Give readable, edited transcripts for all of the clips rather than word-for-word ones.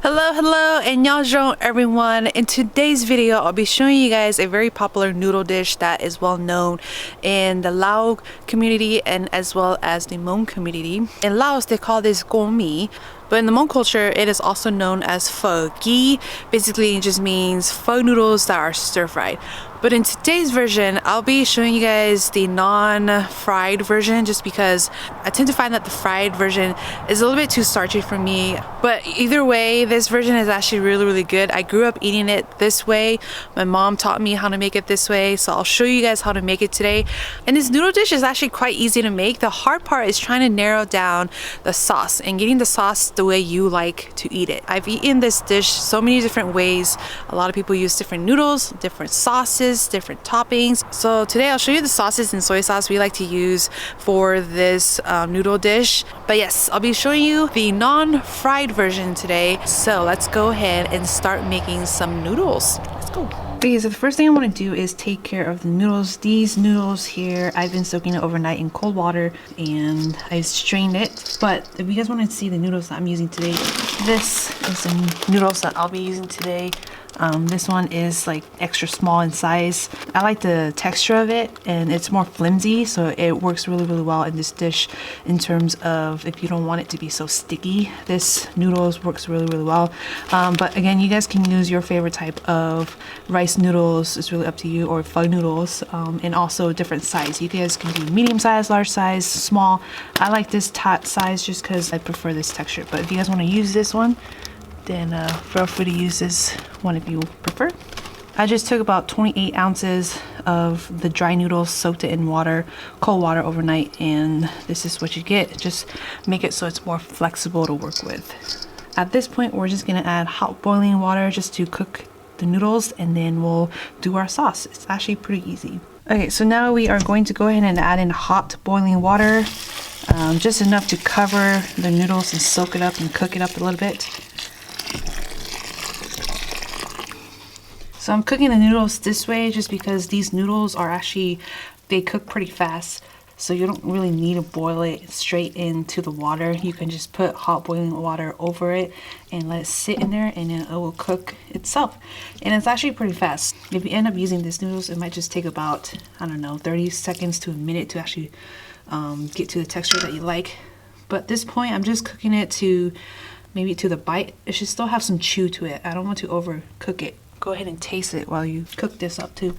Hello, and Nyob Zoo Everyone. In today's video, I'll be showing you guys a very popular noodle dish that is well known in the Lao community and as well as the Hmong community. In Laos, they call this Khua Mee, but in the Hmong culture, it is also known as Fawm Kib. Basically, it just means pho noodles that are stir-fried. But in today's version, I'll be showing you guys the non-fried version just because I tend to find that the fried version is a little bit too starchy for me. But either way, this version is actually really good. I grew up eating it this way. My mom taught me how to make it this way, so I'll show you guys how to make it today. And this noodle dish is actually quite easy to make. The hard part is trying to narrow down the sauce and getting the sauce the way you like to eat it. I've eaten this dish so many different ways. A lot of people use different noodles, different sauces, different toppings. So today I'll show you the sauces and soy sauce we like to use for this noodle dish. But yes, I'll be showing you the non-fried version today. So let's go ahead and start making some noodles. Let's go. Okay, so the first thing I want to do is take care of the noodles. These noodles here, I've been soaking it overnight in cold water and I strained it. But if you guys want to see the noodles that I'm using today, this is the noodles that I'll be using today. This one is like extra small in size. I like the texture of it and it's more flimsy, so it works really well in this dish in terms of if you don't want it to be so sticky. This noodles works really well. But again, you guys can use your favorite type of rice noodles. It's really up to you, or pho noodles, and also different size. You guys can do medium size, large size, small. I like this tot size just because I prefer this texture. But if you guys want to use this one, then feel free to use this one if you prefer. I just took about 28 ounces of the dry noodles, soaked it in water, cold water overnight, and this is what you get. Just make it so it's more flexible to work with. At this point, we're just gonna add hot boiling water just to cook the noodles, and then we'll do our sauce. It's actually pretty easy. Okay, so now we are going to go ahead and add in hot boiling water, just enough to cover the noodles and soak it up and cook it up a little bit. So I'm cooking the noodles this way just because these noodles are actually, they cook pretty fast. So you don't really need to boil it straight into the water. You can just put hot boiling water over it and let it sit in there, and then it will cook itself. And it's actually pretty fast. If you end up using these noodles, it might just take about, I don't know, 30 seconds to a minute to actually get to the texture that you like. But at this point, I'm just cooking it to maybe to the bite. It should still have some chew to it. I don't want to overcook it. Go ahead and taste it while you cook this up too.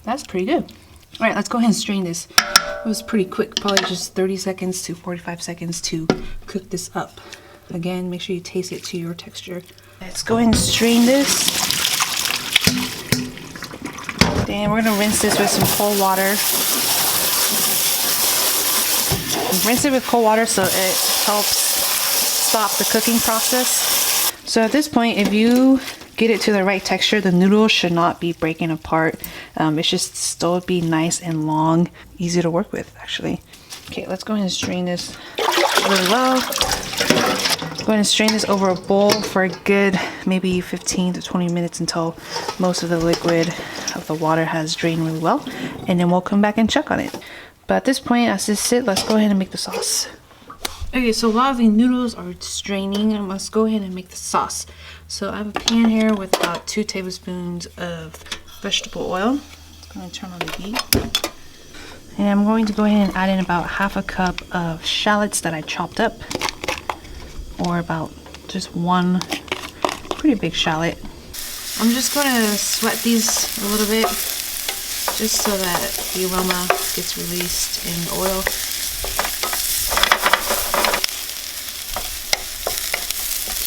That's pretty good. All right, let's go ahead and strain this. It was pretty quick, probably just 30 seconds to 45 seconds to cook this up. Again, make sure you taste it to your texture. Let's go ahead and strain this. Then we're gonna rinse this with some cold water. Rinse it with cold water so it helps stop the cooking process. So at this point, if you get it to the right texture, the noodles should not be breaking apart. It should still be nice and long, easy to work with actually. Okay, let's go ahead and strain this really well. Go ahead and strain this over a bowl for a good maybe 15 to 20 minutes until most of the liquid of the water has drained really well, and then we'll come back and check on it. But at this point, as this sits, let's go ahead and make the sauce. Okay, so while the noodles are straining, I must go ahead and make the sauce. So I have a pan here with about 2 tablespoons of vegetable oil. I'm going to turn on the heat. And I'm going to go ahead and add in about ½ a cup of shallots that I chopped up, or about just one pretty big shallot. I'm just going to sweat these a little bit, just so that the aroma gets released in the oil.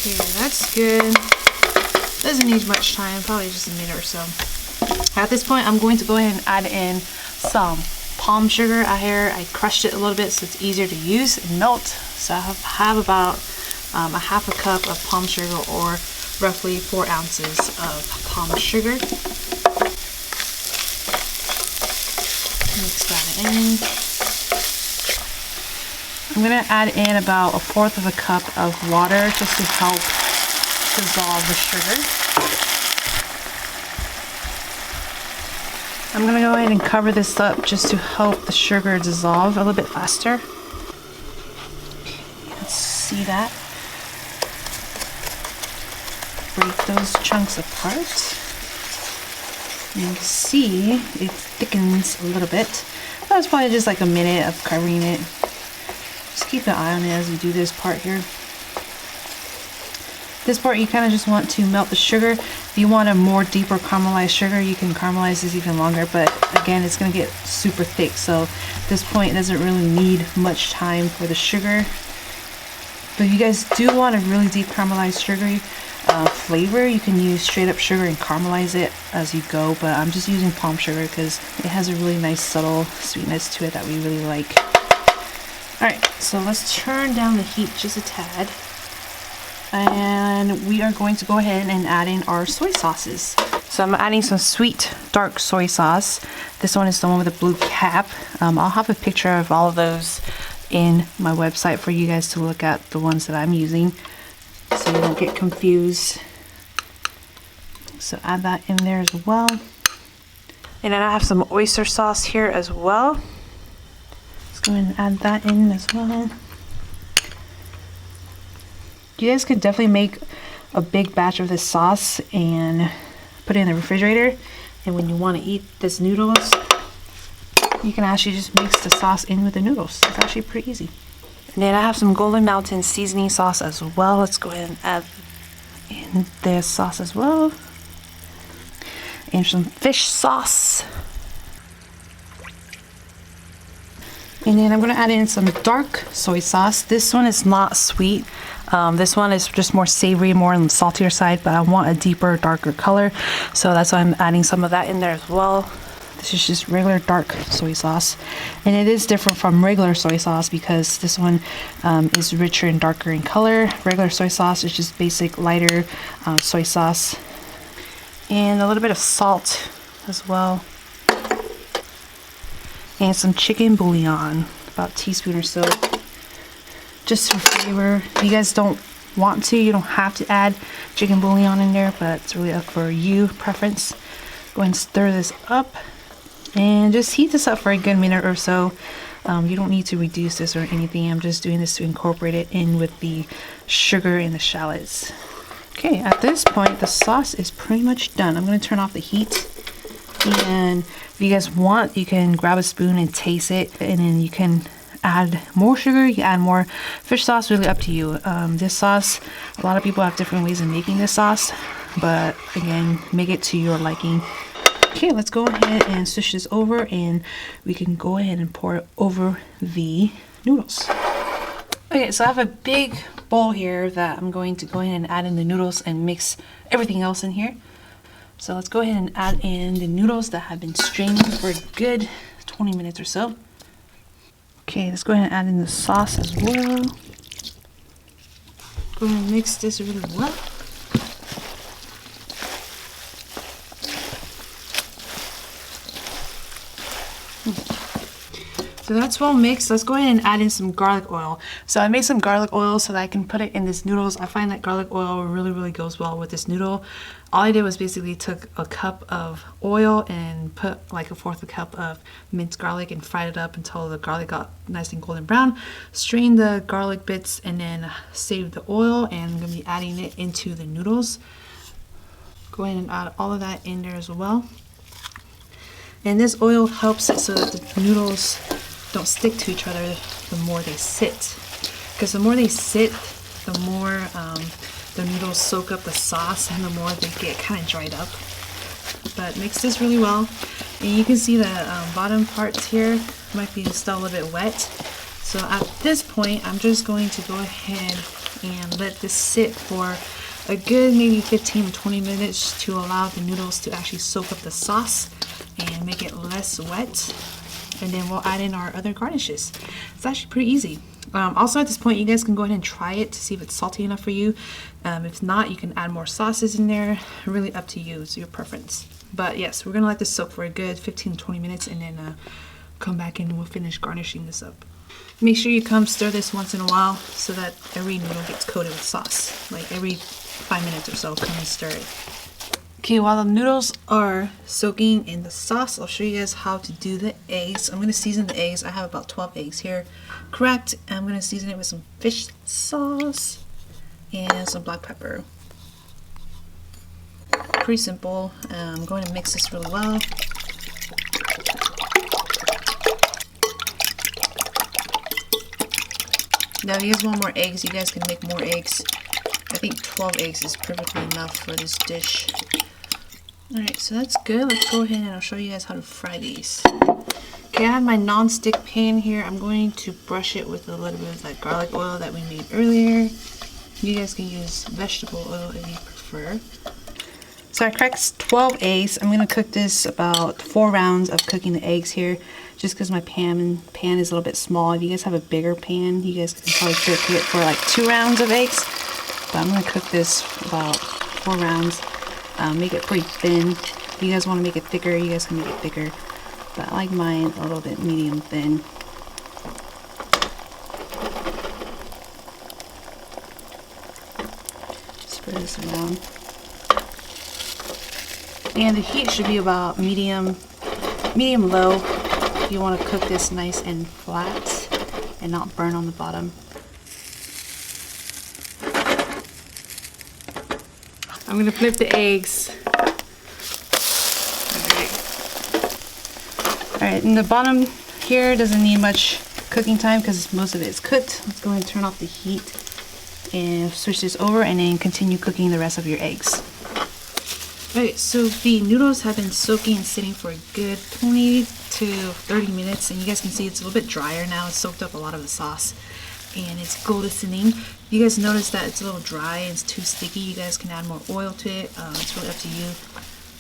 Okay, that's good. Doesn't need much time, probably just a minute or so. At this point, I'm going to go ahead and add in some palm sugar. I crushed it a little bit so it's easier to use and melt. So I have about a ½ a cup of palm sugar, or roughly 4 ounces of palm sugar. Mix that in. I'm going to add in about 1/4 of a cup of water just to help dissolve the sugar. I'm going to go ahead and cover this up just to help the sugar dissolve a little bit faster. Let's see that. take those chunks apart. And you can see it thickens a little bit. That's probably just like a minute of covering it. Just keep an eye on it as you do this part here. This part you kind of just want to melt the sugar. If you want a more deeper caramelized sugar, you can caramelize this even longer, but again, it's going to get super thick. So at this point, it doesn't really need much time for the sugar. But if you guys do want a really deep caramelized sugary flavor, you can use straight up sugar and caramelize it as you go, but I'm just using palm sugar because it has a really nice subtle sweetness to it that we really like. Alright, so let's turn down the heat just a tad. And we are going to go ahead and add in our soy sauces. So I'm adding some sweet dark soy sauce. This one is the one with the blue cap. I'll have a picture of all of those in my website for you guys to look at, the ones that I'm using, so you don't get confused. So add that in there as well. And then I have some oyster sauce here as well. Let's go ahead and add that in as well. You guys could definitely make a big batch of this sauce and put it in the refrigerator, and when you want to eat this noodles, you can actually just mix the sauce in with the noodles. It's actually pretty easy. And then I have some Golden Mountain seasoning sauce as well. Let's go ahead and add in this sauce as well. And some fish sauce. And then I'm going to add in some dark soy sauce. This one is not sweet. This one is just more savory, more on the saltier side, but I want a deeper, darker color. So that's why I'm adding some of that in there as well. This is just regular dark soy sauce. And it is different from regular soy sauce because this one is richer and darker in color. Regular soy sauce is just basic, lighter soy sauce. And a little bit of salt as well. And some chicken bouillon, about a teaspoon or so, just for flavor. If you guys don't want to, you don't have to add chicken bouillon in there, but it's really up for you preference. Go ahead and stir this up and just heat this up for a good minute or so. You don't need to reduce this or anything. I'm just doing this to incorporate it in with the sugar and the shallots. Okay, at this point, the sauce is pretty much done. I'm going to turn off the heat. And if you guys want, you can grab a spoon and taste it, and then you can add more sugar, you can add more fish sauce, really up to you. This sauce, a lot of people have different ways of making this sauce, but again, make it to your liking. Okay, let's go ahead and switch this over, and we can go ahead and pour it over the noodles. Okay, so I have a big bowl here that I'm going to go ahead and add in the noodles and mix everything else in here. So let's go ahead and add in the noodles that have been strained for a good 20 minutes or so. Okay, let's go ahead and add in the sauce as well. Go ahead and mix this really well. So that's well mixed. Let's go ahead and add in some garlic oil. So I made some garlic oil so that I can put it in this noodles. I find that garlic oil really goes well with this noodle. All I did was basically took a cup of oil and put like 1/4 cup of minced garlic and fried it up until the garlic got nice and golden brown. Strain the garlic bits and then save the oil, and I'm going to be adding it into the noodles. Go ahead and add all of that in there as well. And this oil helps it so that the noodles don't stick to each other the more they sit. Because the more they sit, the more the noodles soak up the sauce and the more they get kind of dried up. But mix this really well. And you can see the bottom parts here might be still a little bit wet. So at this point, I'm just going to go ahead and let this sit for a good maybe 15 to 20 minutes to allow the noodles to actually soak up the sauce and make it less wet. And then we'll add in our other garnishes. It's actually pretty easy. Also at this point, you guys can go ahead and try it to see if it's salty enough for you. If not, you can add more sauces in there. Really up to you, it's your preference. But yes, we're gonna let this soak for a good 15 to 20 minutes and then come back and we'll finish garnishing this up. Make sure you come stir this once in a while so that every noodle gets coated with sauce. Like every 5 minutes or so, come and stir it. Okay, while the noodles are soaking in the sauce, I'll show you guys how to do the eggs. I'm going to season the eggs. I have about 12 eggs here cracked. I'm going to season it with some fish sauce and some black pepper. pretty simple. I'm going to mix this really well. Now if you guys want more eggs, you guys can make more eggs. I think 12 eggs is perfectly enough for this dish. Alright, so that's good. Let's go ahead and I'll show you guys how to fry these. Okay, I have my non-stick pan here. I'm going to brush it with a little bit of that garlic oil that we made earlier. You guys can use vegetable oil if you prefer. So I cracked 12 eggs. I'm going to cook this about 4 rounds of cooking the eggs here, just because my pan is a little bit small. If you guys have a bigger pan, you guys can probably cook it for like 2 rounds of eggs. But I'm going to cook this about 4 rounds. Make it pretty thin. If you guys want to make it thicker, you guys can make it thicker. But I like mine a little bit medium thin. Spread this around. And the heat should be about medium low. If you want to cook this nice and flat and not burn on the bottom. I'm going to flip the eggs. Alright, and the bottom here doesn't need much cooking time because most of it is cooked. Let's go ahead and turn off the heat and switch this over and then continue cooking the rest of your eggs. Alright, so the noodles have been soaking and sitting for a good 20 to 30 minutes, and you guys can see it's a little bit drier now. It's soaked up a lot of the sauce and it's glistening. You guys notice that it's a little dry and it's too sticky. You guys can add more oil to it. It's really up to you.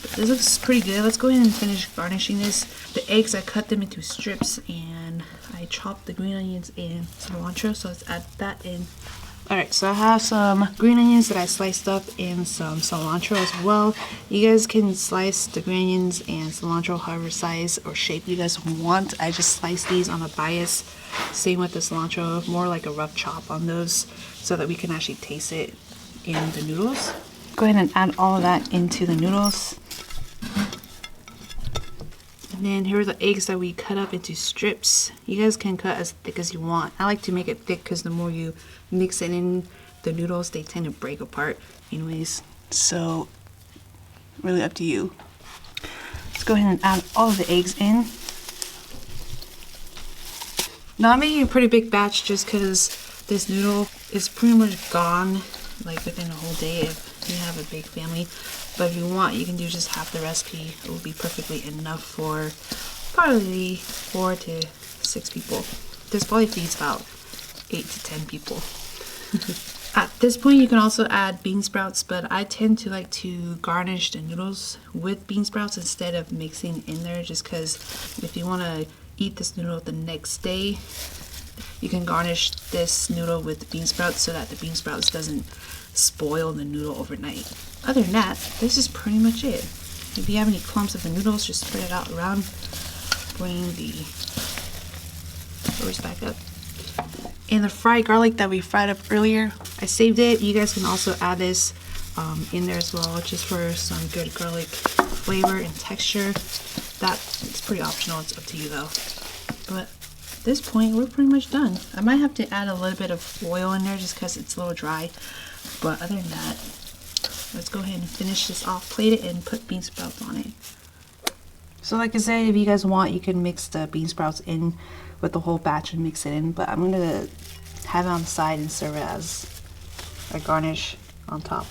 But this looks pretty good. Let's go ahead and finish garnishing this. The eggs, I cut them into strips and I chopped the green onions and cilantro, so let's add that in. Alright, so I have some green onions that I sliced up and some cilantro as well. You guys can slice the green onions and cilantro however size or shape you guys want. I just sliced these on a bias. Same with the cilantro, more like a rough chop on those so that we can actually taste it in the noodles. Go ahead and add all of that into the noodles. And then here are the eggs that we cut up into strips. You guys can cut as thick as you want. I like to make it thick because the more you mix it in the noodles, they tend to break apart anyways. So really up to you. Let's go ahead and add all of the eggs in. Now I'm making a pretty big batch just because this noodle is pretty much gone like within a whole day if you have a big family. But if you want, you can do just half the recipe. It will be perfectly enough for probably 4 to 6 people. This probably feeds about 8 to 10 people. At this point, you can also add bean sprouts, but I tend to like to garnish the noodles with bean sprouts instead of mixing in there, just because if you want to eat this noodle the next day, you can garnish this noodle with bean sprouts so that the bean sprouts doesn't spoil the noodle overnight. Other than that, this is pretty much it. If you have any clumps of the noodles, just spread it out around. Bring the doors back up. And the fried garlic that we fried up earlier, I saved it. You guys can also add this in there as well, just for some good garlic flavor and texture. It's pretty optional. It's up to you though. But at this point, we're pretty much done. I might have to add a little bit of oil in there just because it's a little dry. But other than that, let's go ahead and finish this off, plate it, and put bean sprouts on it. So like I said, if you guys want, you can mix the bean sprouts in with the whole batch and mix it in. But I'm going to have it on the side and serve it as a garnish on top.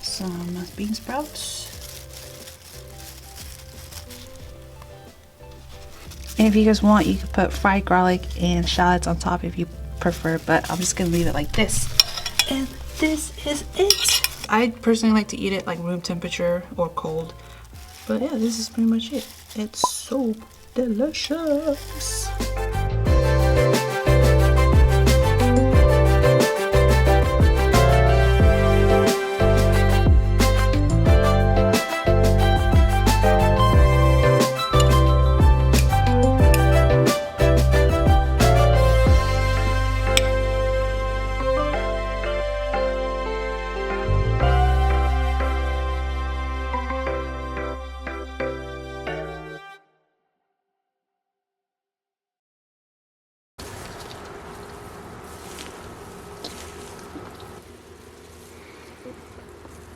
Some bean sprouts. And if you guys want, you can put fried garlic and shallots on top if you prefer, but I'm just gonna leave it like this. And this is it. I personally like to eat it like room temperature or cold. But yeah, this is pretty much it. It's so delicious.